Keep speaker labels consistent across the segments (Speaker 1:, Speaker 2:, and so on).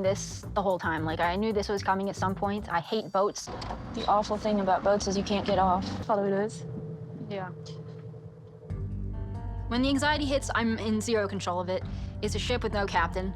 Speaker 1: this the whole time. Like, I knew this was coming at some point. I hate boats.
Speaker 2: The awful thing about boats is you can't get off. That's all it is.
Speaker 1: Yeah. When the anxiety hits, I'm in zero control of it. It's a ship with no captain.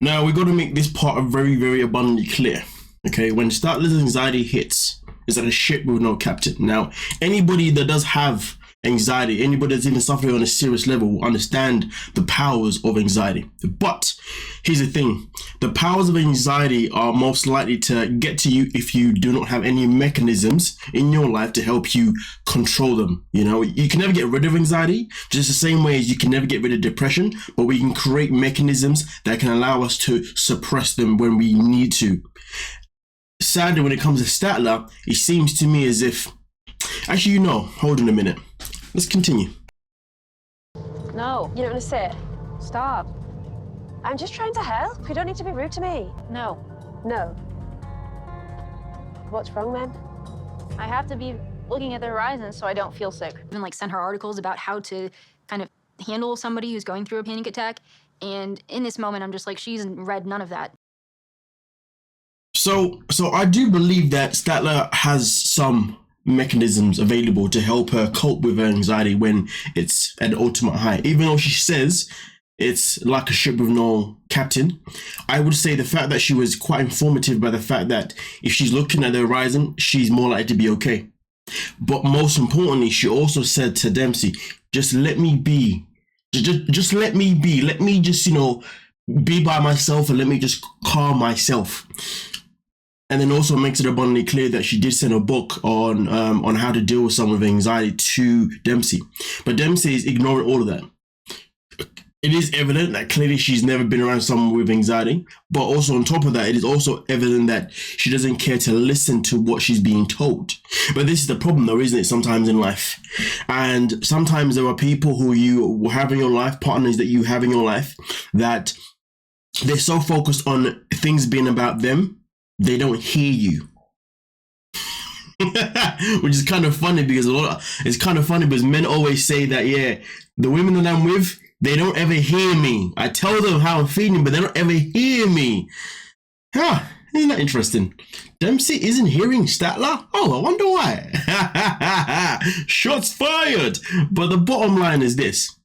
Speaker 3: Now, we got to make this part very, very abundantly clear. Okay, when Statler's anxiety hits, it's like a ship with no captain. Now, anybody that does have anxiety, anybody that's even suffering on a serious level will understand the powers of anxiety. But here's the thing, the powers of anxiety are most likely to get to you if you do not have any mechanisms in your life to help you control them. You know, you can never get rid of anxiety, just the same way as you can never get rid of depression, but we can create mechanisms that can allow us to suppress them when we need to. Sadly, when it comes to Statler, it seems to me as if, actually, you know, hold on a minute. Let's continue.
Speaker 2: No, you don't want to sit.
Speaker 1: Stop.
Speaker 2: I'm just trying to help. You don't need to be rude to me.
Speaker 1: No.
Speaker 2: No. What's wrong then?
Speaker 1: I have to be looking at the horizon so I don't feel sick. Even like send her articles about how to kind of handle somebody who's going through a panic attack. And in this moment, I'm just like, she's read none of that.
Speaker 3: So I do believe that Statler has some mechanisms available to help her cope with her anxiety when it's at the ultimate high. Even though she says it's like a ship with no captain, I would say the fact that she was quite informative by the fact that if she's looking at the horizon, she's more likely to be okay. But most importantly, she also said to Dempsey, just let me be. Just let me be. Let me just, you know, be by myself and let me just calm myself. And then also makes it abundantly clear that she did send a book on how to deal with someone with anxiety to Dempsey. But Dempsey is ignoring all of that. It is evident that clearly she's never been around someone with anxiety. But also on top of that, it is also evident that she doesn't care to listen to what she's being told. But this is the problem though, isn't it, sometimes in life? And sometimes there are people who you have in your life, partners that you have in your life, that they're so focused on things being about them, they don't hear you. Which is kind of funny because it's kind of funny because men always say that, yeah, the women that I'm with, they don't ever hear me. I tell them how I'm feeling, but they don't ever hear me. Huh, isn't that interesting? Dempsey isn't hearing Statler? Oh, I wonder why. Shots fired. But the bottom line is this.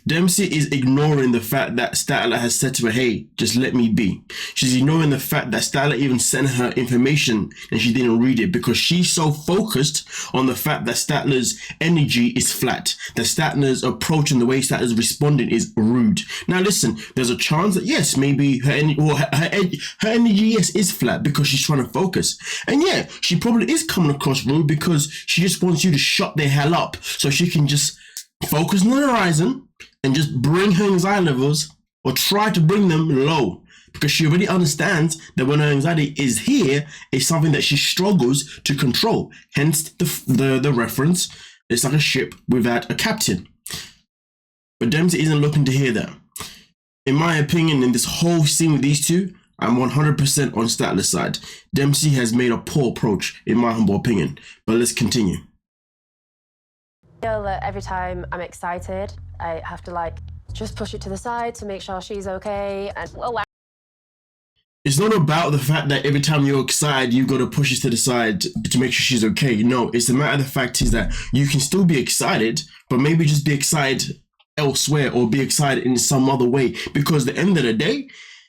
Speaker 3: Dempsey is ignoring the fact that Statler has said to her, hey, just let me be. She's ignoring the fact that Statler even sent her information and she didn't read it because she's so focused on the fact that Statler's energy is flat, that Statler's approach and the way Statler's responding is rude. Now listen, there's a chance that yes, maybe her energy, yes, is flat because she's trying to focus. And yeah, she probably is coming across rude because she just wants you to shut the hell up so she can just focus on the horizon and just bring her anxiety levels or try to bring them low because she already understands that when her anxiety is here, it's something that she struggles to control. Hence the reference, it's like a ship without a captain. But Dempsey isn't looking to hear that. In my opinion, in this whole scene with these two, I'm 100% on Statler's side. Dempsey has made a poor approach, in my humble opinion. But let's continue.
Speaker 2: I feel that every time I'm excited, I have to like just push it to the side to make sure she's okay. And
Speaker 3: it's not about the fact that every time you're excited, you've got to push it to the side to make sure she's okay. No, it's the matter of the fact is that you can still be excited, but maybe just be excited elsewhere or be excited in some other way. Because at the end of the day,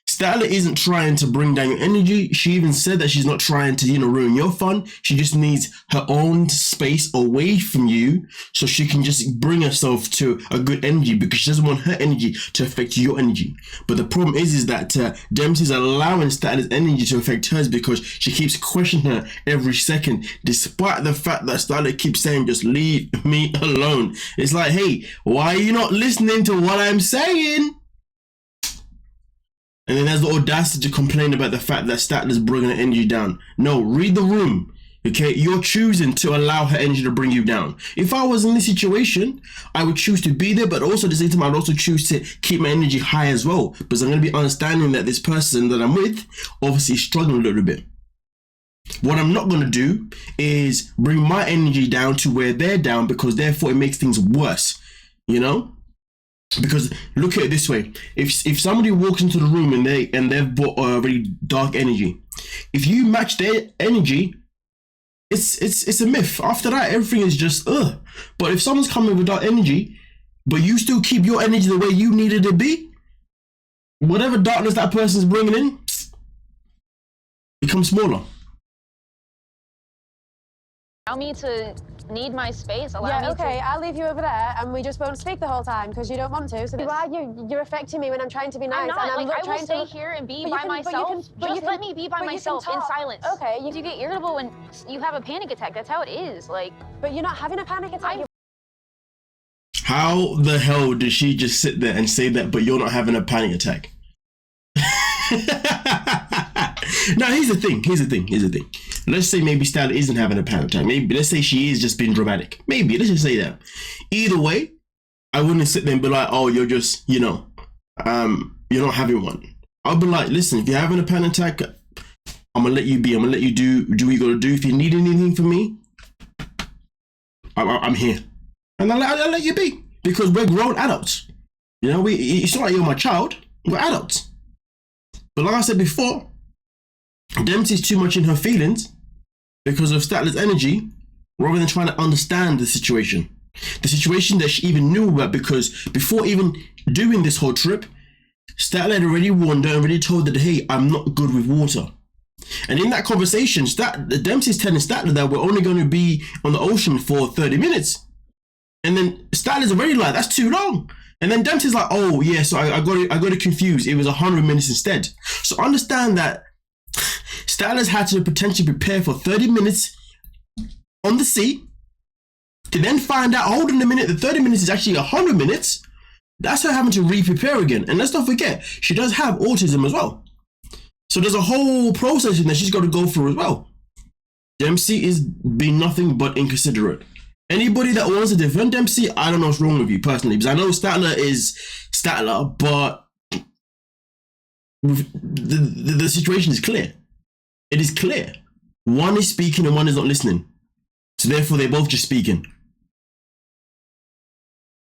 Speaker 3: Statler isn't trying to bring down your energy. She even said that she's not trying to, ruin your fun. She just needs her own space away from you so she can just bring herself to a good energy because she doesn't want her energy to affect your energy. But the problem is that Dempsey's allowing Statler's energy to affect hers because she keeps questioning her every second, despite the fact that Statler keeps saying, just leave me alone. It's like, hey, why are you not listening to what I'm saying? And then there's the audacity to complain about the fact that Statler's bringing her energy down. No, read the room. Okay, you're choosing to allow her energy to bring you down. If I was in this situation, I would choose to be there, but also at the same time, I'd also choose to keep my energy high as well. Because I'm going to be understanding that this person that I'm with obviously is struggling a little bit. What I'm not going to do is bring my energy down to where they're down because therefore it makes things worse, Because look at it this way: if somebody walks into the room and they've brought really dark energy, if you match their energy, it's a myth. After that, everything is just ugh. But if someone's coming with dark energy, but you still keep your energy the way you need it to be, whatever darkness that person's bringing in becomes smaller.
Speaker 1: Allow me to need my space. Allow
Speaker 2: Yeah,
Speaker 1: me
Speaker 2: okay,
Speaker 1: to...
Speaker 2: I'll leave you over there and we just won't speak the whole time because you don't want to. So why you're affecting me when I'm trying to be nice?
Speaker 1: I'm not.
Speaker 2: And
Speaker 1: Like, I will
Speaker 2: trying
Speaker 1: stay
Speaker 2: to...
Speaker 1: here and be
Speaker 2: But you
Speaker 1: by
Speaker 2: can- but you
Speaker 1: myself.
Speaker 2: can- but you
Speaker 1: Just
Speaker 2: can-
Speaker 1: let me be by
Speaker 2: but you can
Speaker 1: myself in
Speaker 2: talk.
Speaker 1: silence.
Speaker 2: Okay,
Speaker 1: You get irritable when you have a panic attack. That's how it is. Like,
Speaker 2: but you're not having a panic attack.
Speaker 3: How the hell did she just sit there and say that, but you're not having a panic attack? Now, here's the thing. Let's say maybe Statler isn't having a panic attack. Maybe, let's say she is just being dramatic. Maybe, let's just say that. Either way, I wouldn't sit there and be like, oh, you're just, you're not having one. I'll be like, listen, if you're having a panic attack, I'm gonna let you be. I'm gonna let you do what you gotta do. If you need anything from me, I'm here. And I'll let you be. Because we're grown adults. You know, it's not like you're my child. We're adults. But like I said before, Dempsey's too much in her feelings because of Statler's energy rather than trying to understand the situation. The situation that she even knew about, because before even doing this whole trip, Statler had already warned her and already told her that, hey, I'm not good with water. And in that conversation, Dempsey's telling Statler that we're only going to be on the ocean for 30 minutes. And then Statler's already like, that's too long. And then Dempsey's like, oh yeah, so I got it confused. It was 100 minutes instead. So understand that Statler's had to potentially prepare for 30 minutes on the sea to then find out, hold on a minute, the 30 minutes is actually 100 minutes. That's her having to re-prepare again. And let's not forget, she does have autism as well. So there's a whole processing that she's got to go through as well. Dempsey is being nothing but inconsiderate. Anybody that wants to defend Dempsey, I don't know what's wrong with you personally, because I know Statler is Statler, but the situation is clear. It is clear. One is speaking and one is not listening. So therefore, they're both just speaking.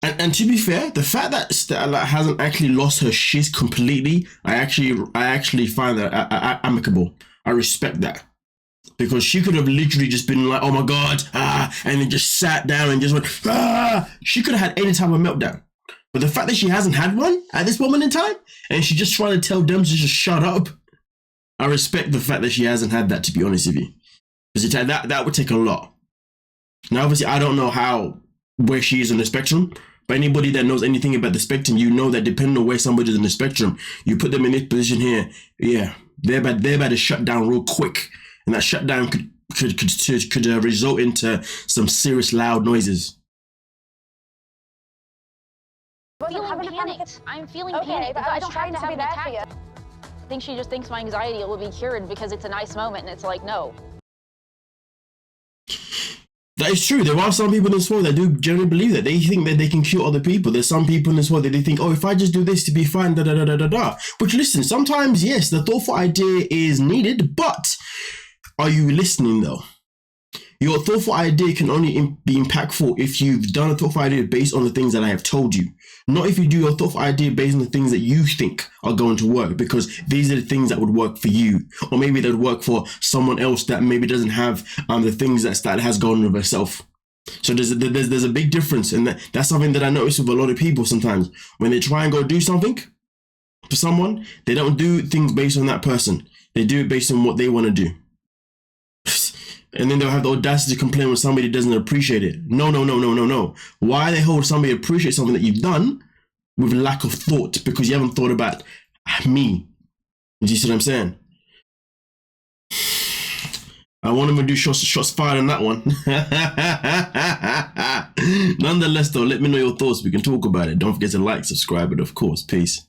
Speaker 3: And to be fair, the fact that Statler hasn't actually lost her shiz completely, I actually find that amicable. I respect that. Because she could have literally just been like, oh my God, and then just sat down and just went, she could have had any type of meltdown. But the fact that she hasn't had one at this moment in time, and she's just trying to tell them to just shut up, I respect the fact that she hasn't had that, to be honest with you. Because that would take a lot. Now, obviously, I don't know where she is on the spectrum, but anybody that knows anything about the spectrum, you know that depending on where somebody is in the spectrum, you put them in this position here, yeah, they're about to shut down real quick. And that shutdown could result into some serious loud noises.
Speaker 1: I'm feeling panicked. I'm feeling panicked.
Speaker 2: But
Speaker 1: I don't
Speaker 2: trying
Speaker 1: have to
Speaker 2: to be
Speaker 1: have an
Speaker 2: there for
Speaker 1: attack. I think she just thinks my anxiety will be cured because it's a nice moment, and it's like, no.
Speaker 3: That is true. There are some people in this world that do generally believe that. They think that they can cure other people. There's some people in this world that they think, oh, if I just do this to be fine, da da da da da da. Which, listen, sometimes, yes, the thoughtful idea is needed, but are you listening though? Your thoughtful idea can only be impactful if you've done a thoughtful idea based on the things that I have told you. Not if you do a thoughtful idea based on the things that you think are going to work, because these are the things that would work for you. Or maybe that would work for someone else that maybe doesn't have the things that Statler has going on with herself. So there's a big difference, and that's something that I notice with a lot of people sometimes. When they try and go do something for someone, they don't do things based on that person. They do it based on what they want to do. And then they'll have the audacity to complain when somebody doesn't appreciate it. No. Why the hell would somebody appreciate something that you've done with lack of thought? Because you haven't thought about me. You see what I'm saying? I want them to do shots fired on that one. Nonetheless, though, let me know your thoughts. We can talk about it. Don't forget to like, subscribe, and of course, peace.